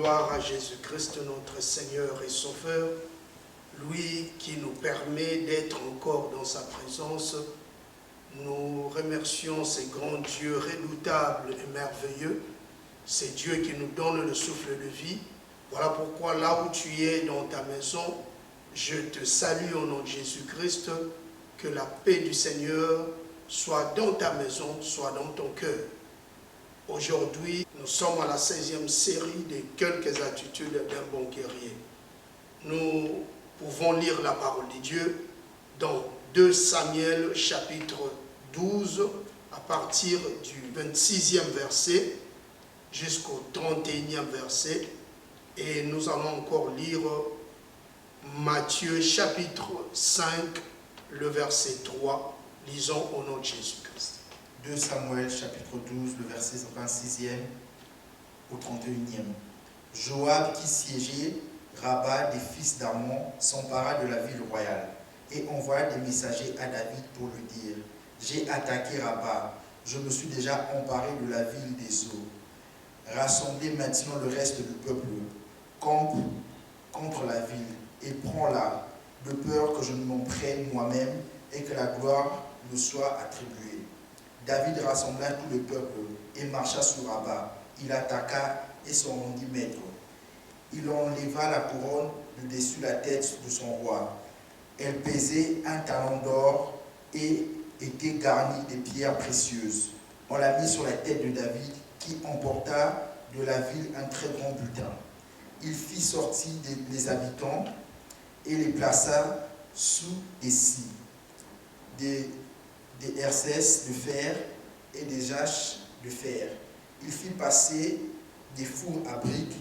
Gloire à Jésus-Christ, notre Seigneur et Sauveur, lui qui nous permet d'être encore dans sa présence. Nous remercions ce grand Dieu redoutable et merveilleux. C'est Dieu qui nous donne le souffle de vie. Voilà pourquoi là où tu es dans ta maison, je te salue au nom de Jésus-Christ. Que la paix du Seigneur soit dans ta maison, soit dans ton cœur. Aujourd'hui, nous sommes à la 16e série de quelques attitudes d'un bon guerrier. Nous pouvons lire la parole de Dieu dans 2 Samuel chapitre 12 à partir du 26e verset jusqu'au 31e verset. Et nous allons encore lire Matthieu chapitre 5, le verset 3. Lisons au nom de Jésus-Christ. 2 Samuel chapitre 12, le verset 26e au 31e. Joab qui siégeait Rabba des fils d'Ammon s'empara de la ville royale et envoya des messagers à David pour lui dire: j'ai attaqué Rabba, je me suis déjà emparé de la ville des eaux. Rassemblez maintenant le reste du peuple, campe contre la ville et prends-la, de peur que je ne m'en prenne moi-même et que la gloire me soit attribuée. David rassembla tout le peuple et marcha sur Rabba. Il attaqua et s'en rendit maître. Il enleva la couronne de dessus la tête de son roi. Elle pesait un talent d'or et était garnie de pierres précieuses. On la mit sur la tête de David, qui emporta de la ville un très grand butin. Il fit sortir les habitants et les plaça sous des scies, des herses de fer et des haches de fer. Il fit passer des fours à briques.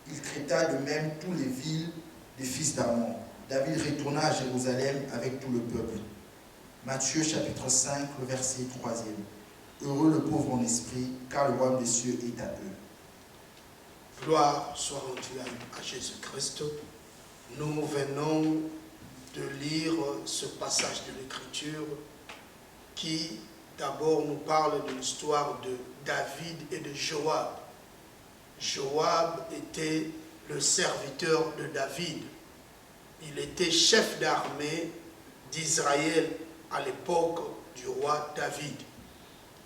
Il traita de même toutes les villes des fils d'Ammon. David retourna à Jérusalem avec tout le peuple. Matthieu chapitre 5, le verset 3e. Heureux le pauvre en esprit, car le royaume des cieux est à eux. Gloire soit rendue à Jésus-Christ. Nous venons de lire ce passage de l'Écriture qui d'abord nous parle de l'histoire de David et de Joab. Joab était le serviteur de David. Il était chef d'armée d'Israël à l'époque du roi David.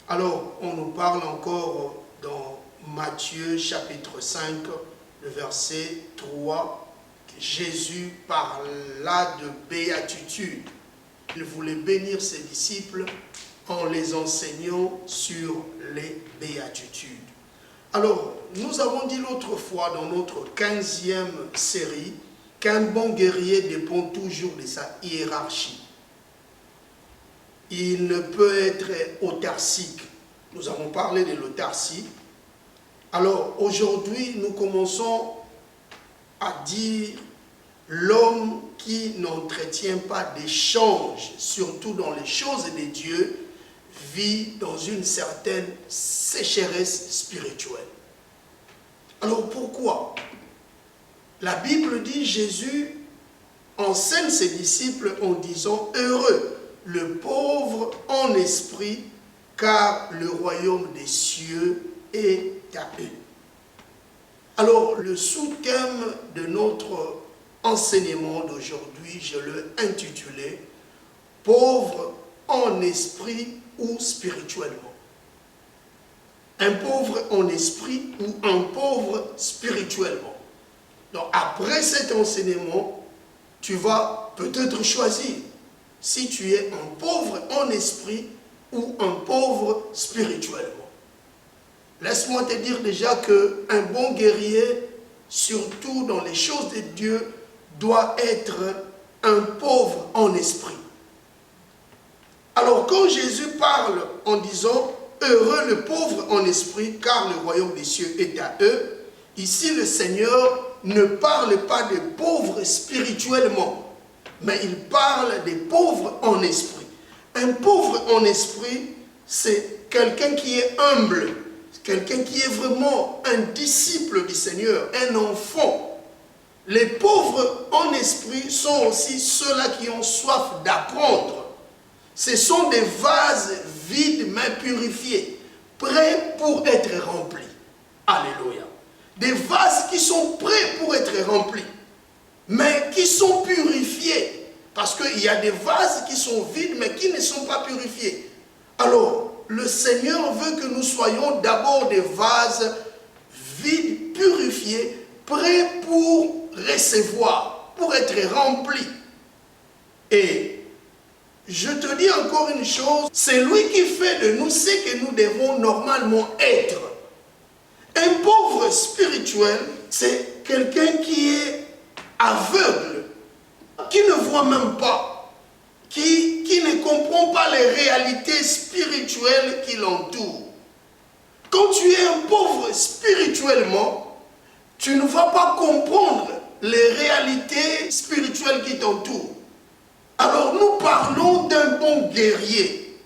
Alors, on nous parle encore dans Matthieu chapitre 5, le verset 3, que Jésus parla de béatitude. Il voulait bénir ses disciples en les enseignant sur les béatitudes. Alors, nous avons dit l'autre fois dans notre 15e série qu'un bon guerrier dépend toujours de sa hiérarchie. Il ne peut être autarcique. Nous avons parlé de l'autarcie. Alors, aujourd'hui, nous commençons à dire l'homme qui n'entretient pas d'échange, surtout dans les choses de Dieu, vit dans une certaine sécheresse spirituelle. Alors pourquoi? La Bible dit Jésus enseigne ses disciples en disant « Heureux le pauvre en esprit, car le royaume des cieux est à eux. » Alors le sous-thème de notre enseignement d'aujourd'hui, je l'ai intitulé « Pauvre en esprit ou spirituellement ». Un pauvre en esprit ou un pauvre spirituellement. Donc après cet enseignement, tu vas peut-être choisir si tu es un pauvre en esprit ou un pauvre spirituellement. Laisse-moi te dire déjà qu'un bon guerrier, surtout dans les choses de Dieu, doit être un pauvre en esprit. Alors quand Jésus parle en disant « Heureux le pauvre en esprit, car le royaume des cieux est à eux », ici le Seigneur ne parle pas des pauvres spirituellement, mais il parle des pauvres en esprit. Un pauvre en esprit, c'est quelqu'un qui est humble, quelqu'un qui est vraiment un disciple du Seigneur, un enfant. Les pauvres en esprit sont aussi ceux-là qui ont soif d'apprendre. Ce sont des vases vides mais purifiés, prêts pour être remplis. Alléluia. des vases qui sont prêts pour être remplis, mais qui sont purifiés. Parce qu'il y a des vases qui sont vides, mais qui ne sont pas purifiés. Alors, le Seigneur veut que nous soyons d'abord des vases vides, purifiés, prêts pour recevoir, pour être remplis. Et je te dis encore une chose, c'est lui qui fait de nous ce que nous devons normalement être. Un pauvre spirituel, c'est quelqu'un qui est aveugle, qui ne voit même pas, qui ne comprend pas les réalités spirituelles qui l'entourent. Quand tu es un pauvre spirituellement, tu ne vas pas comprendre les réalités spirituelles qui t'entourent. Alors nous parlons d'un bon guerrier.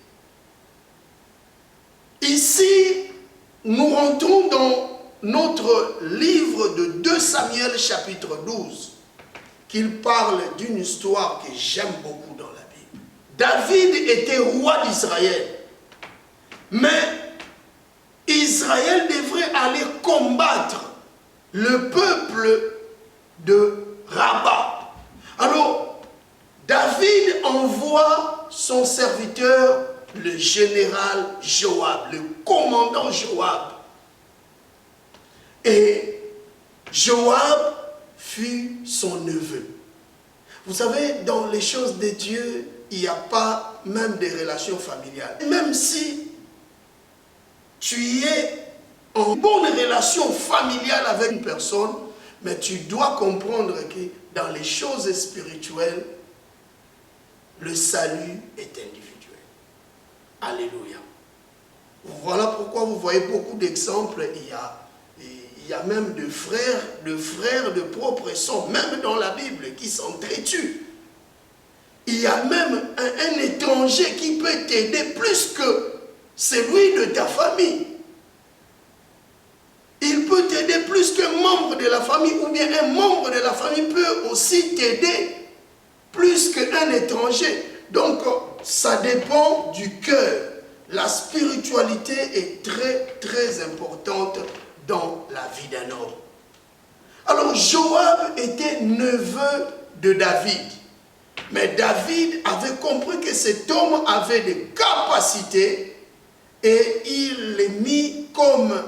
Ici, nous rentrons dans notre livre de 2 Samuel chapitre 12, qu'il parle d'une histoire que j'aime beaucoup dans la Bible. David était roi d'Israël, mais Israël devrait aller combattre le peuple de Rabat. Alors, David envoie son serviteur, le général Joab, le commandant Joab. Et Joab fut son neveu. Vous savez, dans les choses de Dieu, il n'y a pas même des relations familiales. Même si tu es en bonne relation familiale avec une personne, mais tu dois comprendre que dans les choses spirituelles, le salut est individuel. Alléluia. Voilà pourquoi vous voyez beaucoup d'exemples. Il y a même de frères de propres sang, même dans la Bible, qui s'entretuent. Il y a même un étranger qui peut t'aider plus que celui de ta famille. Il peut t'aider plus qu'un membre de la famille, ou bien un membre de la famille peut aussi t'aider plus qu'un étranger. Donc, ça dépend du cœur. La spiritualité est très, très importante dans la vie d'un homme. Alors, Joab était neveu de David. Mais David avait compris que cet homme avait des capacités et il l'est mis comme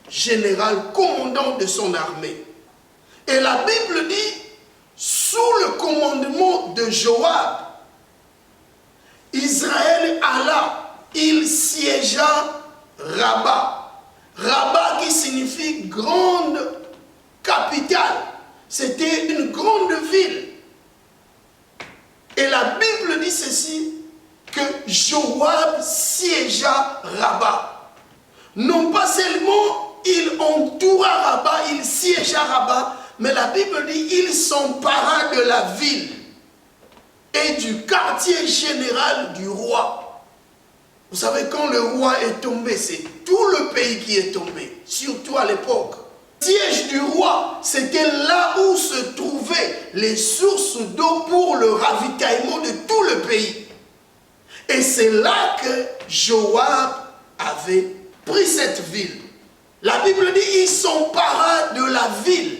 général, commandant de son armée. Et la Bible dit, sous le commandement de Joab, Israël alla, il siégea Rabat. Rabat qui signifie grande capitale. C'était une grande ville. Et la Bible dit ceci, que Joab siégea Rabat. Non pas seulement il entoura Rabat, il siégea Rabat, mais la Bible dit il s'empara de la ville et du quartier général du roi. Vous savez, quand le roi est tombé, c'est tout le pays qui est tombé, surtout à l'époque. Le siège du roi, c'était là où se trouvaient les sources d'eau pour le ravitaillement de tout le pays. Et c'est là que Joab avait pris cette ville. La Bible dit il s'empara de la ville.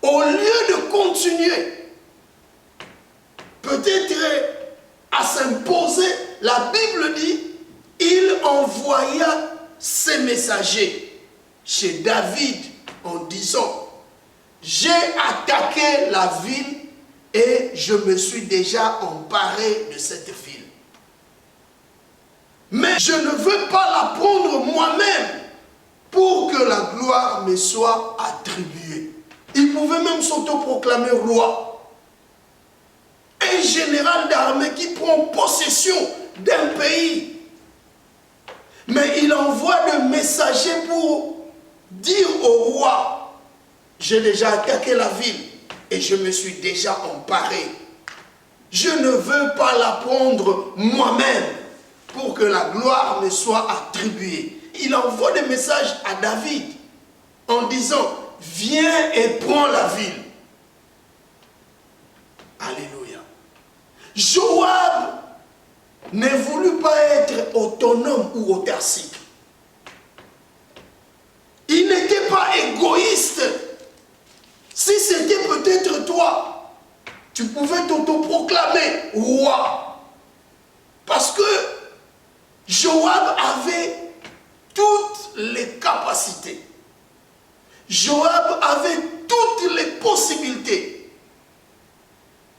Au lieu de continuer, peut-être à s'imposer, la Bible dit il envoya ses messagers chez David en disant j'ai attaqué la ville et je me suis déjà emparé de cette ville. Mais je ne veux pas la prendre moi-même pour que la gloire me soit attribuée. Il pouvait même s'autoproclamer roi. Un général d'armée qui prend possession d'un pays. Mais il envoie des messagers pour dire au roi, j'ai déjà attaqué la ville et je me suis déjà emparé. Je ne veux pas la prendre moi-même pour que la gloire me soit attribuée. Il envoie des messages à David en disant, viens et prends la ville. Alléluia. Joab ne voulut pas être autonome ou autarcique. Il ne égoïste. Si c'était peut-être toi, tu pouvais t'autoproclamer roi. Parce que Joab avait toutes les capacités. Joab avait toutes les possibilités.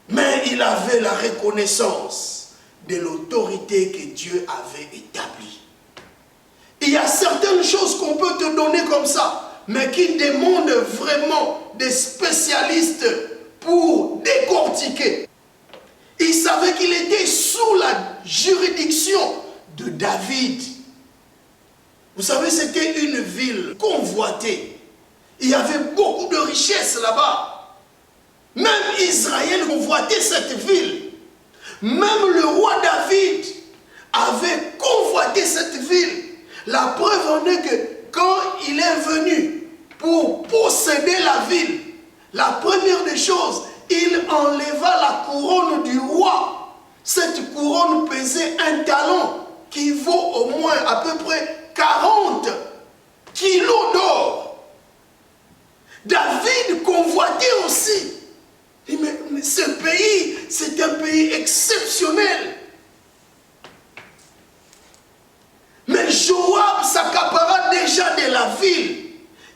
Mais il avait la reconnaissance de l'autorité que Dieu avait établie. Il y a certaines choses qu'on peut te donner comme ça, mais qui demandent vraiment des spécialistes pour décortiquer. Il savait qu'il était sous la juridiction de David. Vous savez, c'était une ville convoitée. Il y avait beaucoup de richesses là-bas. Même Israël convoitait cette ville. Même le roi David avait convoité cette ville. La preuve en est que quand il est venu pour posséder la ville, la première des choses, il enleva la couronne du roi. Cette couronne pesait un talent qui vaut au moins à peu près 40 kilos d'or. David convoitait aussi. Mais ce pays, c'est un pays exceptionnel. Mais Joab s'accapara déjà de la ville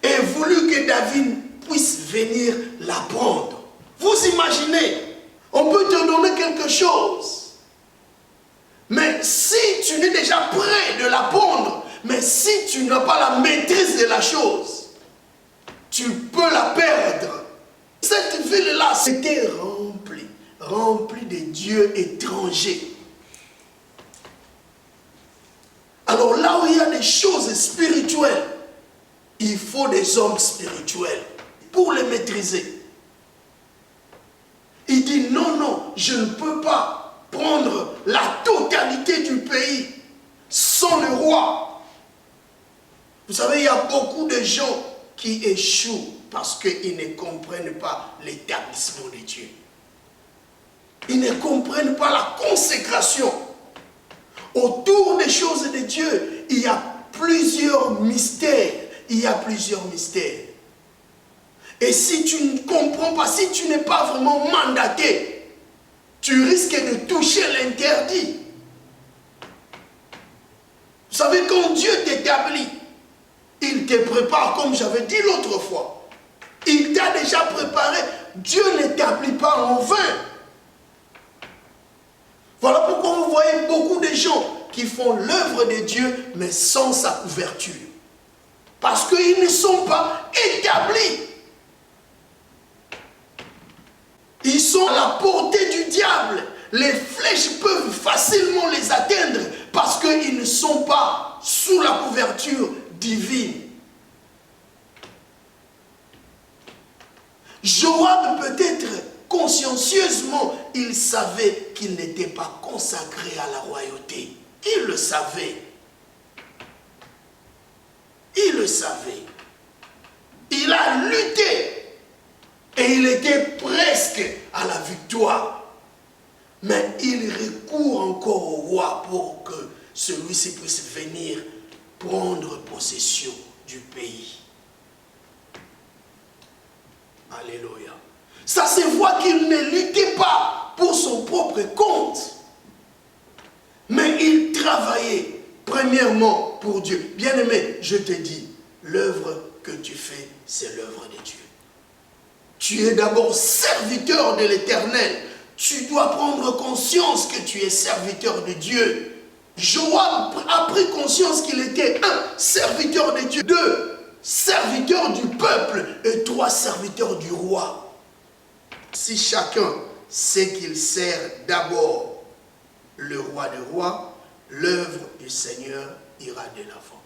et voulut que David puisse venir la prendre. Vous imaginez, on peut te donner quelque chose. Mais si tu n'es déjà prêt de la prendre, mais si tu n'as pas la maîtrise de la chose, tu peux la perdre. Cette ville-là, c'était remplie de dieux étrangers. Alors là où il y a des choses spirituelles, il faut des hommes spirituels pour les maîtriser. Il dit non, non, je ne peux pas prendre la totalité du pays sans le roi. Vous savez, il y a beaucoup de gens qui échouent parce qu'ils ne comprennent pas l'établissement de Dieu. Ils ne comprennent pas la consécration. Autour des choses de Dieu, il y a plusieurs mystères. Il y a plusieurs mystères. Et si tu ne comprends pas, si tu n'es pas vraiment mandaté, tu risques de toucher l'interdit. Vous savez, quand Dieu t'établit, il te prépare, comme j'avais dit l'autre fois. Il t'a déjà préparé. Dieu n'établit pas en vain. Voilà pourquoi vous voyez beaucoup de gens qui font l'œuvre de Dieu, mais sans sa couverture. Parce qu'ils ne sont pas établis. Ils sont à la portée du diable. Les flèches peuvent facilement les atteindre parce qu'ils ne sont pas sous la couverture divine. Joab peut-être consciencieusement, il savait qu'il n'était pas consacré à la royauté. Il le savait. Il le savait. Il a lutté. Et il était presque à la victoire. Mais il recourt encore au roi pour que celui-ci puisse venir prendre possession du pays. Alléluia. Ça se voit qu'il ne luttait pas pour son propre compte. Mais il travaillait premièrement pour Dieu. Bien-aimé, je te dis, l'œuvre que tu fais, c'est l'œuvre de Dieu. Tu es d'abord serviteur de l'Éternel. Tu dois prendre conscience que tu es serviteur de Dieu. Joab a pris conscience qu'il était un, serviteur de Dieu. Deux, serviteur du peuple. Et trois, serviteur du roi. Si chacun sait qu'il sert d'abord le roi des rois, l'œuvre du Seigneur ira de l'avant.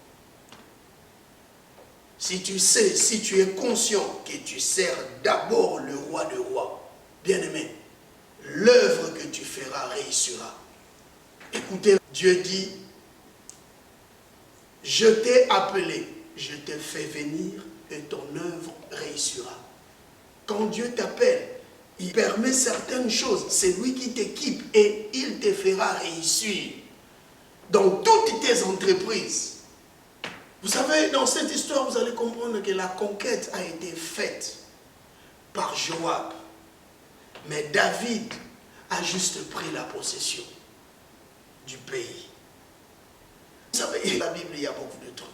Si tu sais, si tu es conscient que tu sers d'abord le roi des rois, bien-aimé, l'œuvre que tu feras réussira. Écoutez, Dieu dit, je t'ai appelé, je t'ai fait venir et ton œuvre réussira. Quand Dieu t'appelle, il permet certaines choses, c'est lui qui t'équipe et il te fera réussir dans toutes tes entreprises. Vous savez, dans cette histoire, vous allez comprendre que la conquête a été faite par Joab. Mais David a juste pris la possession du pays. Vous savez, la Bible, il y a beaucoup de trucs.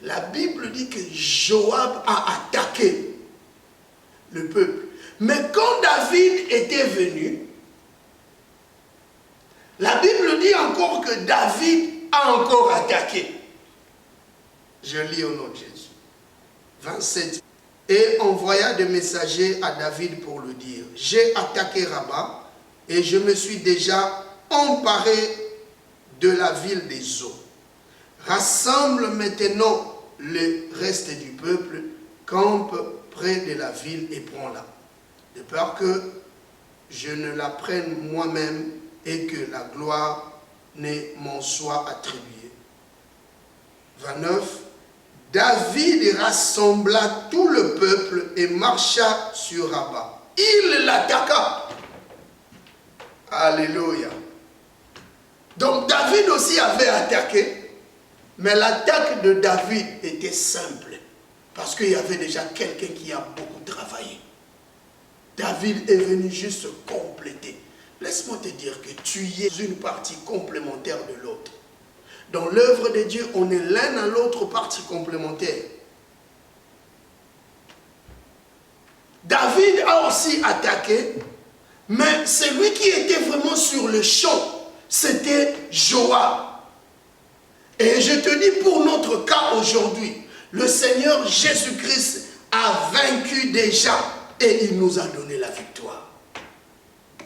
La Bible dit que Joab a attaqué le peuple. Mais quand David était venu, la Bible dit encore que David a encore attaqué. Je lis au nom de Jésus. 27. Et envoya des messagers à David pour lui dire, j'ai attaqué Rabat et je me suis déjà emparé de la ville des eaux. Rassemble maintenant le reste du peuple, campe près de la ville et prends-la, de peur que je ne la prenne moi-même et que la gloire ne m'en soit attribuée. 29. David rassembla tout le peuple et marcha sur Rabat. Il l'attaqua. Alléluia. Donc David aussi avait attaqué, mais l'attaque de David était simple, parce qu'il y avait déjà quelqu'un qui a beaucoup travaillé. David est venu juste compléter. Laisse-moi te dire que tu y es une partie complémentaire de l'autre. Dans l'œuvre de Dieu, on est l'un à l'autre partie complémentaire. David a aussi attaqué, mais celui qui était vraiment sur le champ, c'était Joab. Et je te dis pour notre cas aujourd'hui, le Seigneur Jésus-Christ a vaincu déjà et il nous a donné la victoire.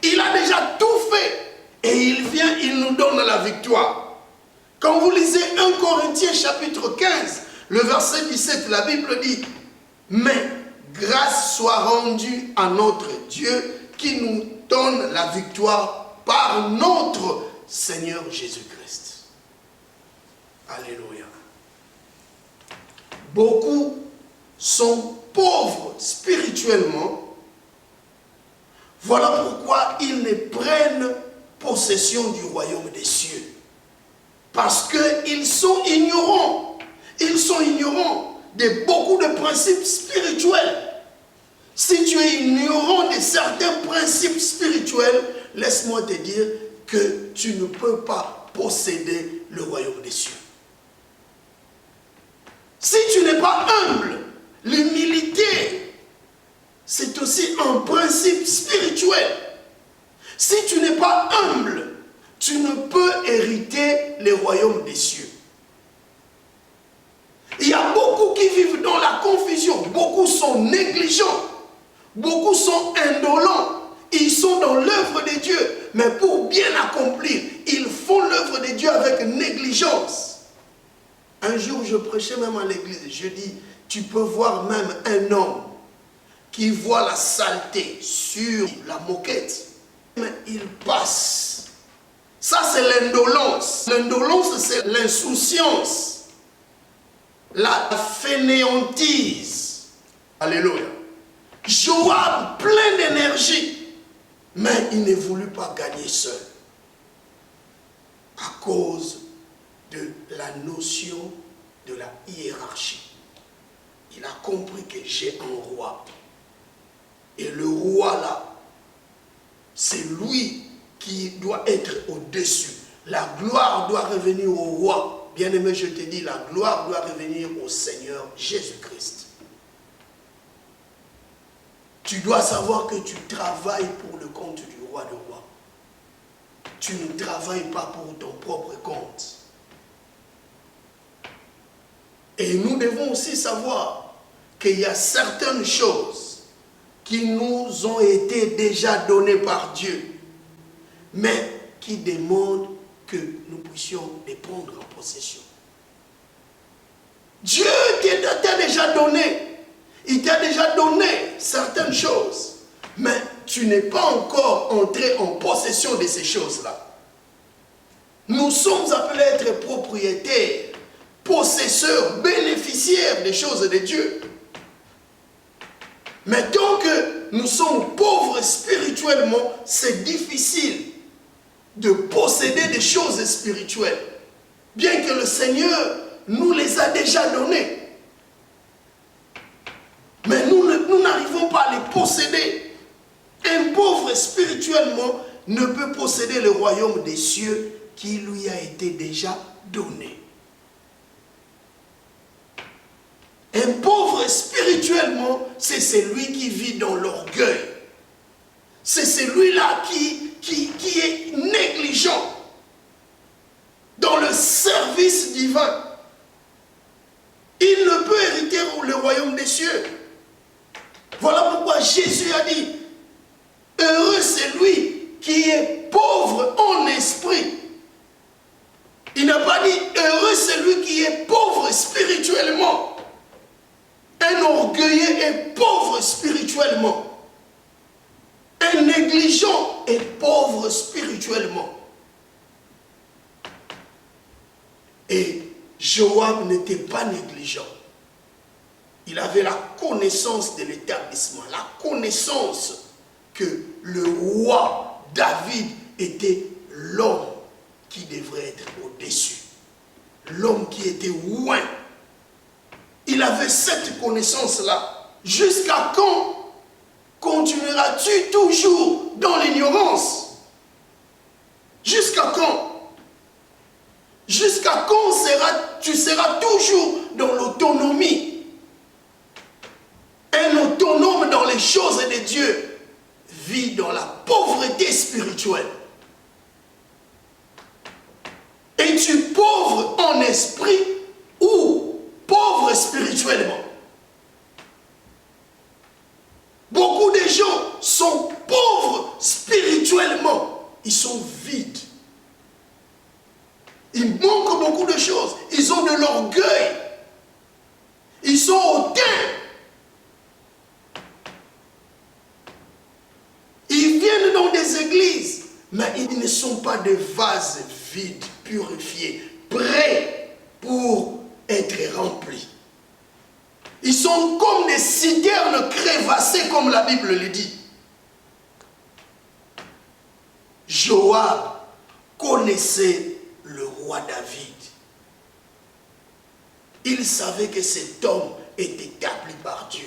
Il a déjà tout fait et il vient, il nous donne la victoire. Quand vous lisez 1 Corinthiens chapitre 15, le verset 17, la Bible dit, mais grâce soit rendue à notre Dieu qui nous donne la victoire par notre Seigneur Jésus-Christ. Alléluia. Beaucoup sont pauvres spirituellement. Voilà pourquoi ils ne prennent possession du royaume des cieux. Parce qu'ils sont ignorants. Ils sont ignorants de beaucoup de principes spirituels. Si tu es ignorant de certains principes spirituels, laisse-moi te dire que tu ne peux pas posséder le royaume des cieux. Si tu n'es pas humble, l'humilité, c'est aussi un principe spirituel. Si tu n'es pas humble, tu ne peux hériter le royaume des cieux. Il y a beaucoup qui vivent dans la confusion. Beaucoup sont négligents. Beaucoup sont indolents. Ils sont dans l'œuvre de Dieu. Mais pour bien accomplir, ils font l'œuvre de Dieu avec négligence. Un jour, je prêchais même à l'église. Je dis, tu peux voir même un homme qui voit la saleté sur la moquette. Mais il passe. Ça, c'est l'indolence. L'indolence, c'est l'insouciance. La fainéantise. Alléluia. Joab, plein d'énergie. Mais il ne voulut pas gagner seul. À cause de la notion de la hiérarchie. Il a compris que j'ai un roi. Et le roi là, c'est lui qui doit être au-dessus. La gloire doit revenir au roi. Bien-aimé, je te dis, la gloire doit revenir au Seigneur Jésus-Christ. Tu dois savoir que tu travailles pour le compte du roi de rois. Tu ne travailles pas pour ton propre compte. Et nous devons aussi savoir qu'il y a certaines choses qui nous ont été déjà données par Dieu, mais qui demandent que nous puissions les prendre en possession. Dieu t'a déjà donné. Il t'a déjà donné certaines choses, mais tu n'es pas encore entré en possession de ces choses-là. Nous sommes appelés à être propriétaires, possesseurs, bénéficiaires des choses de Dieu. Mais tant que nous sommes pauvres spirituellement, c'est difficile de posséder des choses spirituelles. Bien que le Seigneur nous les a déjà donnés. Mais nous n'arrivons pas à les posséder. Un pauvre spirituellement ne peut posséder le royaume des cieux qui lui a été déjà donné. Un pauvre spirituellement, c'est celui qui vit dans l'orgueil. C'est celui-là qui est négligent dans le service divin. Il ne peut hériter le royaume des cieux. Voilà pourquoi Jésus a dit, heureux celui qui est pauvre en esprit. Il n'a pas dit, heureux celui qui est pauvre spirituellement. Un orgueilleux est pauvre spirituellement. Un négligent est pauvre spirituellement. Et Joab n'était pas négligent. Il avait la connaissance de l'établissement, la connaissance que le roi David était l'homme qui devrait être au-dessus. L'homme qui était loin. Il avait cette connaissance-là. Jusqu'à quand continueras-tu toujours dans l'ignorance? Jusqu'à quand? Jusqu'à quand tu seras toujours dans l'autonomie? Un autonome dans les choses de Dieu vit dans la pauvreté spirituelle. Es-tu pauvre en esprit ou pauvre spirituellement? Beaucoup de gens sont pauvres spirituellement. Ils sont vides. Il manque beaucoup de choses. Ils ont de l'orgueil. Ils sont hautains. Ils viennent dans des églises, mais ils ne sont pas des vases vides, purifiés, prêts pour être remplis. Ils sont comme des citernes crévassées, comme la Bible le dit. Joab connaissait le roi David. Il savait que cet homme est établi par Dieu.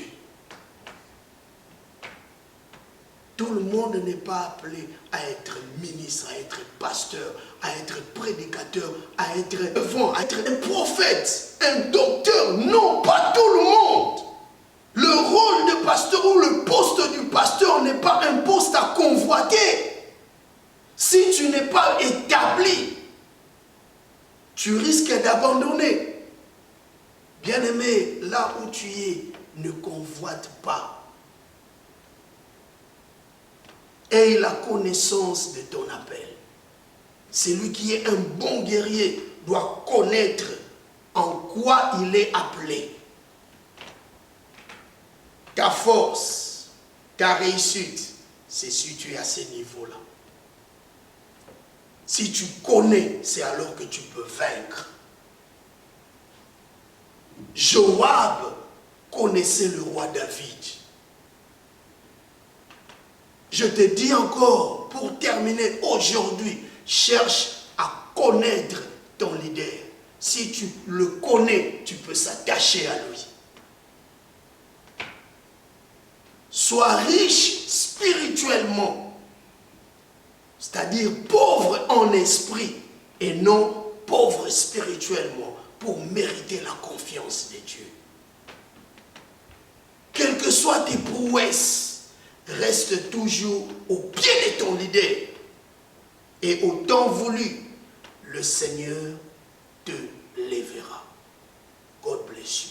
Tout le monde n'est pas appelé à être ministre, à être pasteur, à être prédicateur, à être un prophète, un docteur. Non, pas tout le monde. Le rôle de pasteur ou le poste du pasteur n'est pas un poste à convoiter. Si tu n'es pas établi, tu risques d'abandonner. Bien-aimé, là où tu es, ne convoite pas. Aie la connaissance de ton appel. Celui qui est un bon guerrier doit connaître en quoi il est appelé. Ta force, ta réussite, c'est si tu es à ce niveau-là. Si tu connais, c'est alors que tu peux vaincre. Joab connaissait le roi David. Je te dis encore, pour terminer aujourd'hui, cherche à connaître ton leader. Si tu le connais, tu peux s'attacher à lui. Sois riche spirituellement, c'est-à-dire pauvre en esprit et non pauvre spirituellement pour mériter la confiance de Dieu. Quelles que soient tes prouesses, reste toujours au pied de ton leader. Et au temps voulu, le Seigneur te lèvera. God bless you.